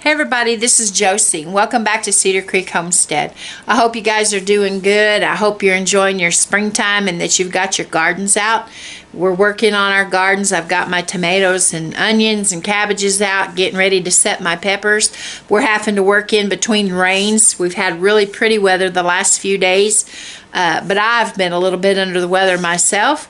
Hey everybody, this is Josie. Welcome back to Cedar Creek Homestead. I hope you guys are doing good. I hope you're enjoying your springtime and that you've got your gardens out. We're working on our gardens. I've got my tomatoes and onions and cabbages out, getting ready to set my peppers. We're having to work in between rains. We've had really pretty weather the last few days, but I've been a little bit under the weather myself.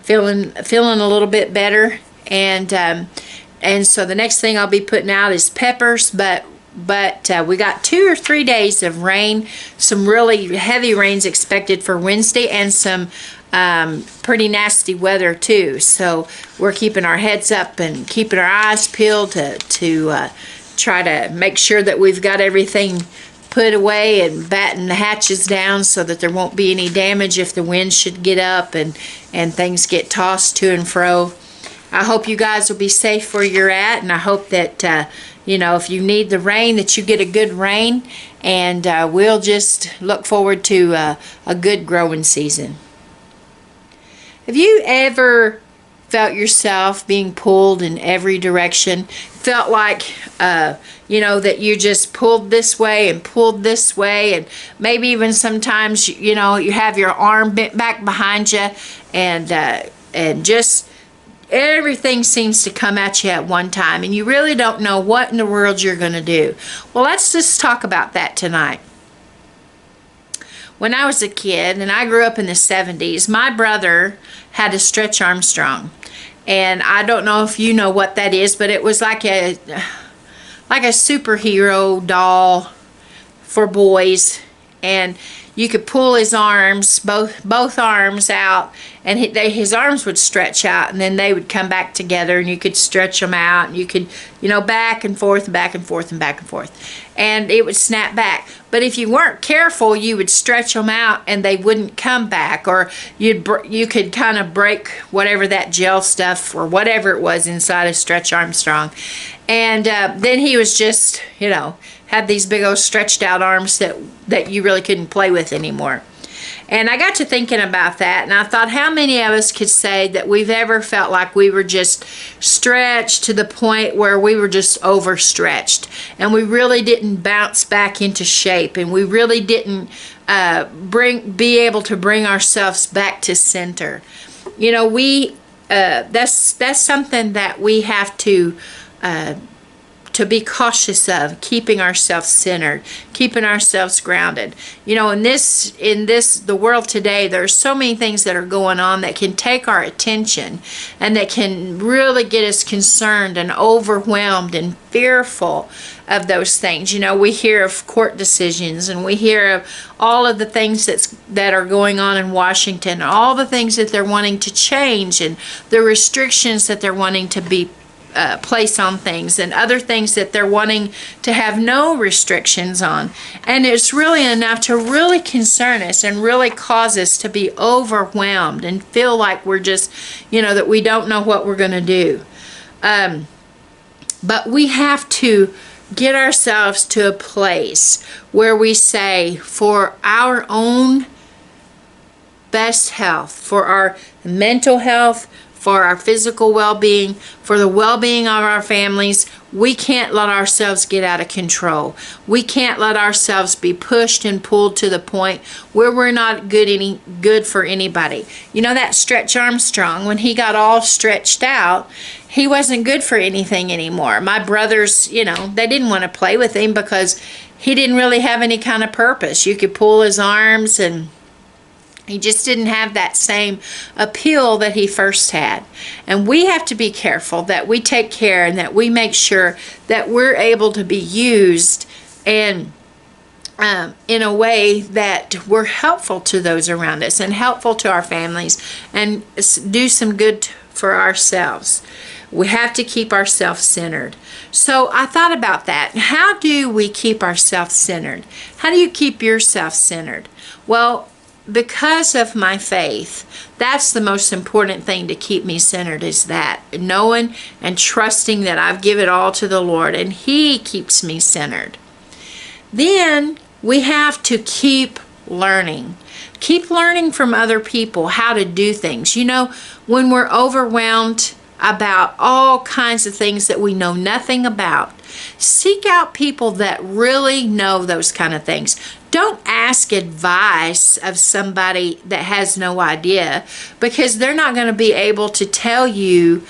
Feeling a little bit better, and so the next thing I'll be putting out is peppers, but we got 2 or 3 days of rain, some really heavy rains expected for Wednesday, and some pretty nasty weather too. So we're keeping our heads up and keeping our eyes peeled to try to make sure that we've got everything put away and batten the hatches down so that there won't be any damage if the wind should get up and things get tossed to and fro. I hope you guys will be safe where you're at, and I hope that, if you need the rain, that you get a good rain, and we'll just look forward to a good growing season. Have you ever felt yourself being pulled in every direction? Felt like, that you just pulled this way and pulled this way, and maybe even sometimes, you have your arm bent back behind you, and just everything seems to come at you at one time, and you really don't know what in the world you're going to do. Well, let's just talk about that tonight. When I was a kid, and I grew up in the 70s, my brother had a Stretch Armstrong. And I don't know if you know what that is, but it was like a superhero doll for boys. And you could pull his arms, both arms out, and his arms would stretch out, and then they would come back together, and you could stretch them out, and you could, back and forth and back and forth and back and forth, and it would snap back. But if you weren't careful, you would stretch them out, and they wouldn't come back, or you could kind of break whatever that gel stuff or whatever it was inside of Stretch Armstrong. And then he was just, had these big old stretched out arms that you really couldn't play with anymore. And I got to thinking about that, and I thought, how many of us could say that we've ever felt like we were just stretched to the point where we were just overstretched, and we really didn't bounce back into shape, and we really didn't be able to bring ourselves back to center. That's something that we have to be cautious of, keeping ourselves centered, keeping ourselves grounded. In the world today, there's so many things that are going on that can take our attention, and that can really get us concerned and overwhelmed and fearful of those things. We hear of court decisions, and we hear of all of the things that are going on in Washington, all the things that they're wanting to change, and the restrictions that they're wanting to be place on things, and other things that they're wanting to have no restrictions on. And it's really enough to really concern us and really cause us to be overwhelmed and feel like we're just, that we don't know what we're going to do. But we have to get ourselves to a place where we say, for our own best health, for our mental health, for our physical well-being, for the well-being of our families, we can't let ourselves get out of control. We can't let ourselves be pushed and pulled to the point where we're not good for anybody. That Stretch Armstrong, when he got all stretched out, he wasn't good for anything anymore. My brothers, they didn't want to play with him because he didn't really have any kind of purpose. You could pull his arms, and he just didn't have that same appeal that he first had. And we have to be careful that we take care and that we make sure that we're able to be used and in a way that we're helpful to those around us and helpful to our families and do some good for ourselves. We have to keep ourselves centered. So I thought about that. How do we keep ourselves centered? How do you keep yourself centered? Well, because of my faith, that's the most important thing to keep me centered, is that knowing and trusting that I've given it all to the Lord, and He keeps me centered. Then we have to keep learning. Keep learning from other people how to do things. When we're overwhelmed about all kinds of things that we know nothing about, Seek out people that really know those kind of things. Don't ask advice of somebody that has no idea, because they're not going to be able to tell you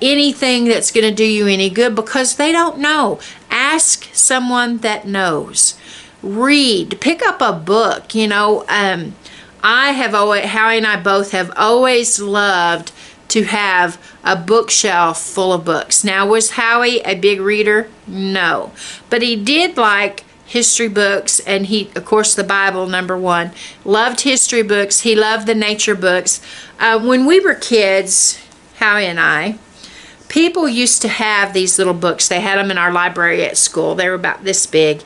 anything that's going to do you any good, because they don't know. Ask someone that knows. Read. Pick up a book. I have always, Howie and I both have always loved to have a bookshelf full of books. Now, was Howie a big reader? No. But he did like history books, and he, of course, the Bible, number one. Loved history books. He loved the nature books. When we were kids, Howie and I, people used to have these little books. They had them in our library at school. They were about this big.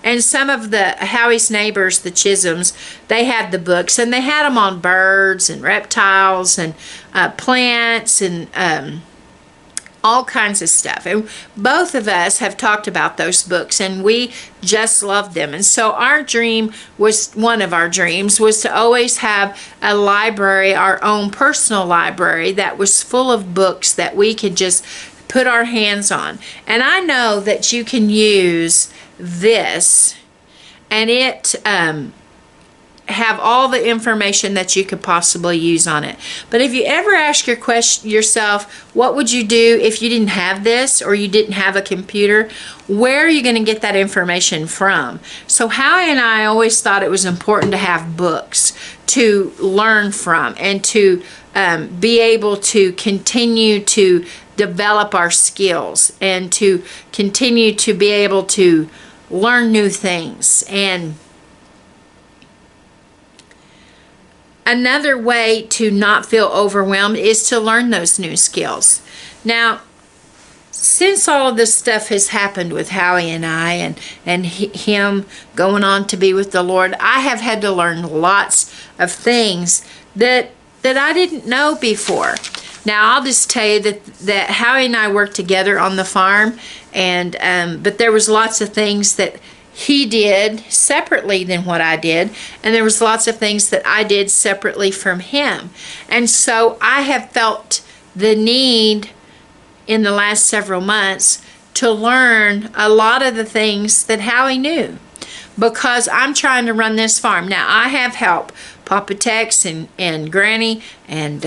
And some of Howie's neighbors, the Chisholms, they had the books, and they had them on birds and reptiles and plants and all kinds of stuff. And both of us have talked about those books, and we just loved them. And so one of our dreams was to always have a library, our own personal library, that was full of books that we could just put our hands on. And I know that you can use this and it have all the information that you could possibly use on it. But if you ever ask yourself, what would you do if you didn't have this, or you didn't have a computer? Where are you going to get that information from? So Howie and I always thought it was important to have books to learn from, and to be able to continue to develop our skills, and to continue to be able to learn new things. And another way to not feel overwhelmed is to learn those new skills. Now, since all of this stuff has happened with Howie and I, and him going on to be with the Lord, I have had to learn lots of things that I didn't know before. Now, I'll just tell you that Howie and I worked together on the farm, and but there was lots of things that he did separately than what I did, and there was lots of things that I did separately from him. And so I have felt the need in the last several months to learn a lot of the things that Howie knew, because I'm trying to run this farm. Now, I have help. Papa Tex and Granny and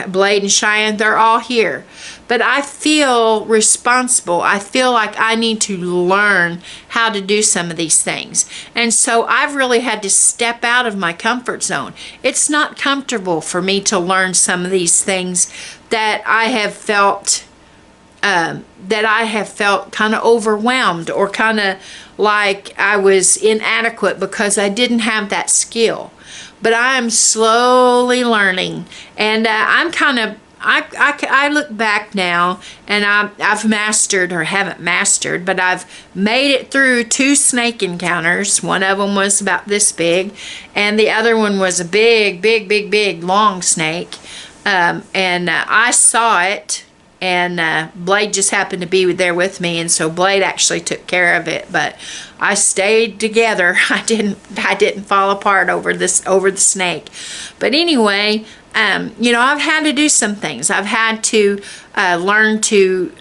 Blade and Cheyenne, they're all here. But I feel responsible. I feel like I need to learn how to do some of these things. And so I've really had to step out of my comfort zone. It's not comfortable for me to learn some of these things that I have felt kind of overwhelmed, or kind of like I was inadequate because I didn't have that skill. But I'm slowly learning, and I look back now, and I've mastered, or haven't mastered, but I've made it through 2 snake encounters. One of them was about this big, and the other one was a big long snake. And I saw it, and Blade just happened to be there with me, and so Blade actually took care of it. But I stayed together. I didn't fall apart over the snake. But anyway, I've had to do some things. I've had to learn to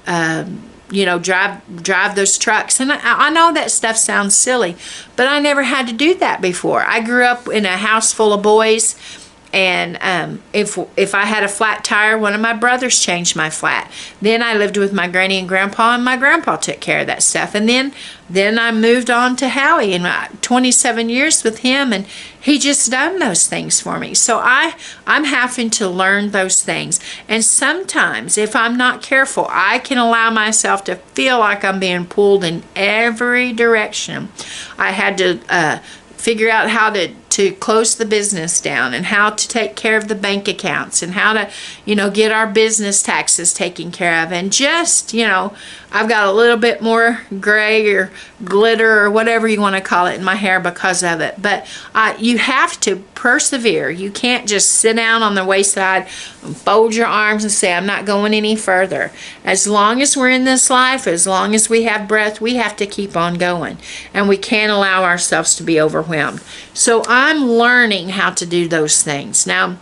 drive those trucks. And I know that stuff sounds silly, but I never had to do that before. I grew up in a house full of boys. And if I had a flat tire, one of my brothers changed my flat. Then I lived with my granny and grandpa, and my grandpa took care of that stuff. And then I moved on to Howie, and 27 years with him, and he just done those things for me. So I'm having to learn those things. And sometimes, if I'm not careful, I can allow myself to feel like I'm being pulled in every direction. I had to figure out how to close the business down, and how to take care of the bank accounts, and how to, get our business taxes taken care of. And just, I've got a little bit more gray or glitter or whatever you want to call it in my hair because of it. But you have to persevere. You can't just sit down on the wayside and fold your arms and say, I'm not going any further. As long as we're in this life, as long as we have breath, we have to keep on going. And we can't allow ourselves to be overwhelmed. So I'm learning how to do those things. Now,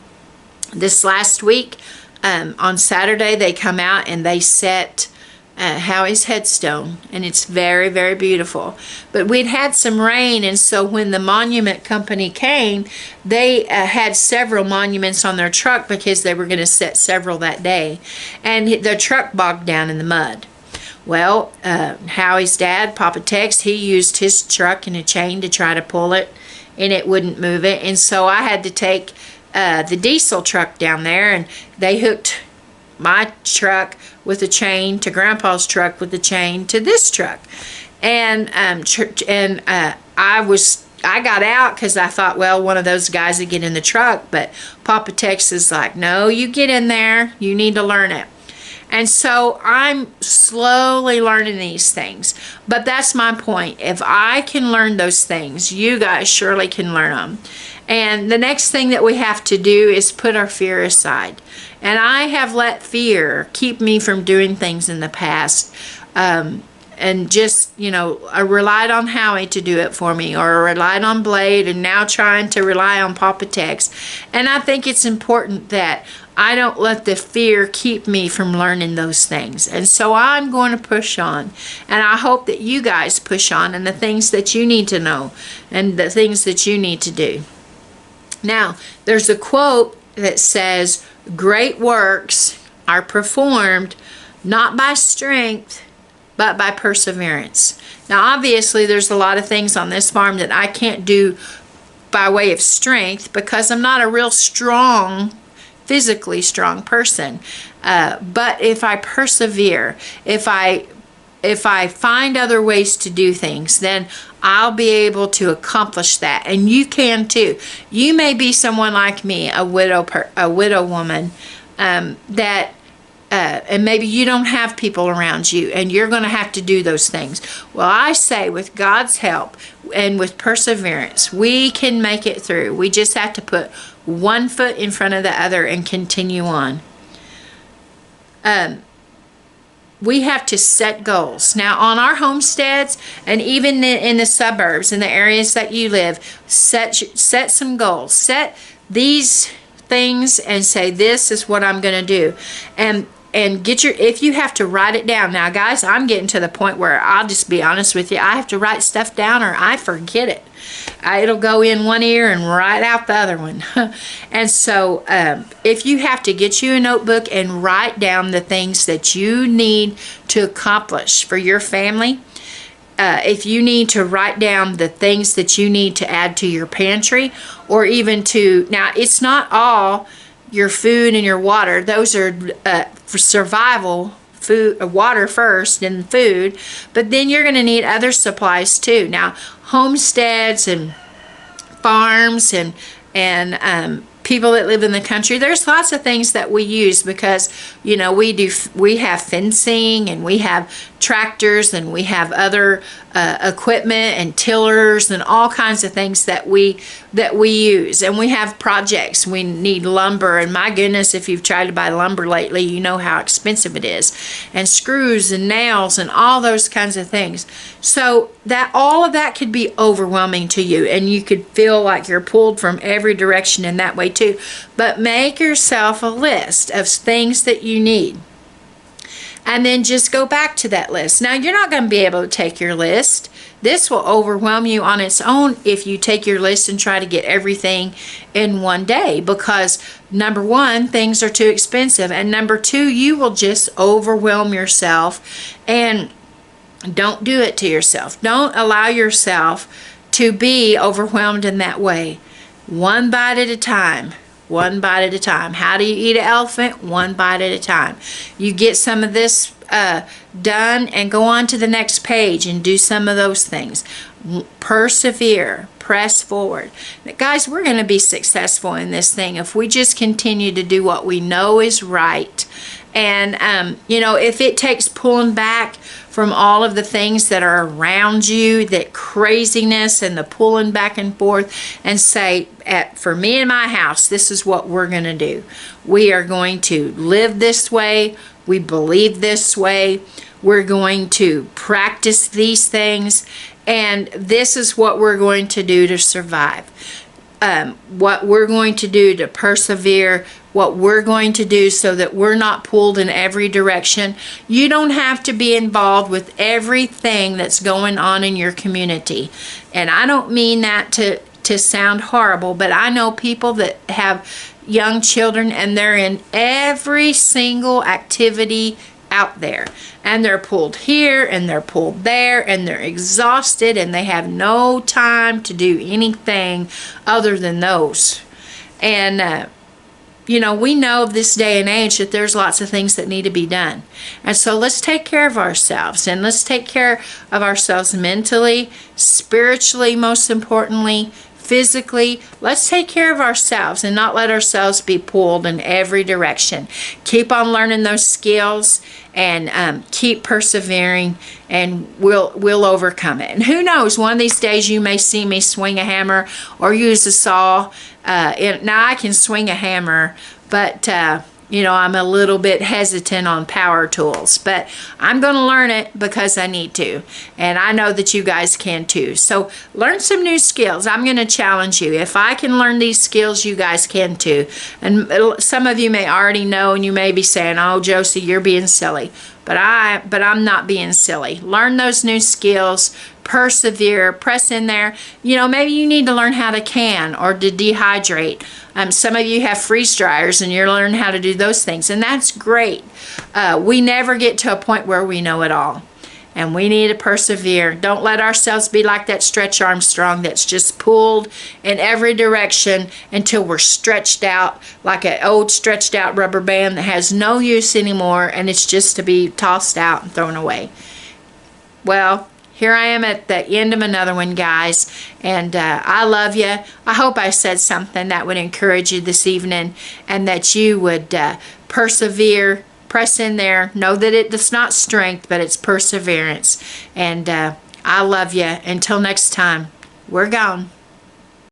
this last week, on Saturday, they come out and they set Howie's headstone, and it's very, very beautiful. But we'd had some rain, and so when the monument company came, they had several monuments on their truck because they were going to set several that day, and the truck bogged down in the mud. Well, Howie's dad, Papa Tex, he used his truck and a chain to try to pull it, and it wouldn't move it, and so I had to take the diesel truck down there, and they hooked my truck with a chain to Grandpa's truck with a chain to this truck, and I got out because I thought, well, one of those guys would get in the truck, but Papa Tex is like, no, you get in there, you need to learn it. And so I'm slowly learning these things, but that's my point. If I can learn those things, you guys surely can learn them. And the next thing that we have to do is put our fear aside. And I have let fear keep me from doing things in the past. And just, I relied on Howie to do it for me, or I relied on Blade, and now trying to rely on Papa Tex. And I think it's important that I don't let the fear keep me from learning those things. And so I'm going to push on. And I hope that you guys push on in the things that you need to know and the things that you need to do. Now, there's a quote that says, great works are performed not by strength, but by perseverance. Now, obviously, there's a lot of things on this farm that I can't do by way of strength because I'm not a real physically strong person. But if I persevere, if I find other ways to do things, then I'll be able to accomplish that. And you can too. You may be someone like me, a widow woman, that and maybe you don't have people around you, and you're going to have to do those things. Well, I say with God's help and with perseverance, we can make it through. We just have to put one foot in front of the other and continue on. We have to set goals. Now, on our homesteads, and even in the suburbs, in the areas that you live, set some goals. Set these things and say, this is what I'm going to do. And if you have to write it down. Now, guys, I'm getting to the point where I'll just be honest with you. I have to write stuff down or I forget it. It'll go in one ear and right out the other one. And so if you have to get you a notebook and write down the things that you need to accomplish for your family, if you need to write down the things that you need to add to your pantry, or even now it's not all your food and your water. Those are for survival. Food, water first, and food, but then you're going to need other supplies too. Now, homesteads and farms and people that live in the country, there's lots of things that we use because we have fencing, and we have tractors, and we have other equipment and tillers and all kinds of things that we use, and we have projects. We need lumber, and my goodness, if you've tried to buy lumber lately, you know how expensive it is, and screws and nails and all those kinds of things. So that all of that could be overwhelming to you, and you could feel like you're pulled from every direction in that way too. But make yourself a list of things that you need, and then just go back to that list. Now, you're not going to be able to take your list. This will overwhelm you on its own if you take your list and try to get everything in one day, because number one, things are too expensive, and number two, you will just overwhelm yourself. And don't do it to yourself. Don't allow yourself to be overwhelmed in that way. One bite at a time. One bite at a time. How do you eat an elephant? One bite at a time. You get some of this done and go on to the next page and do some of those things. Persevere. Press forward. Guys, we're going to be successful in this thing if we just continue to do what we know is right. And, if it takes pulling back from all of the things that are around you, that craziness and the pulling back and forth, and say, for me and my house, this is what we're going to do. We are going to live this way. We believe this way. We're going to practice these things. And this is what we're going to do to survive. what we're going to do to persevere, what we're going to do so that we're not pulled in every direction. You don't have to be involved with everything that's going on in your community. And I don't mean that to sound horrible, but I know people that have young children and they're in every single activity out there, and they're pulled here and they're pulled there, and they're exhausted and they have no time to do anything other than those. And you know, we know this day and age that there's lots of things that need to be done. And so let's take care of ourselves, and let's take care of ourselves mentally, spiritually, most importantly, physically. Let's take care of ourselves and not let ourselves be pulled in every direction. Keep on learning those skills, and keep persevering, and we'll overcome it. And who knows, one of these days you may see me swing a hammer or use a saw. Now I can swing a hammer, but you know, I'm a little bit hesitant on power tools, but I'm going to learn it because I need to, and I know that you guys can too. So learn some new skills. I'm going to challenge you. If I can learn these skills, you guys can too. And some of you may already know, and you may be saying, "Oh, Josie, you're being silly." But I'm not being silly. Learn those new skills, persevere, press in there. You know, maybe you need to learn how to can or to dehydrate. Some of you have freeze dryers and you're learning how to do those things, and that's great. We never get to a point where we know it all, and we need to persevere. Don't let ourselves be like that Stretch Armstrong that's just pulled in every direction until we're stretched out like an old stretched out rubber band that has no use anymore, and it's just to be tossed out and thrown away. Well, here I am at the end of another one, guys, and I love you. I hope I said something that would encourage you this evening, and that you would persevere, press in there, know that it's not strength, but it's perseverance. And I love you. Until next time, we're gone.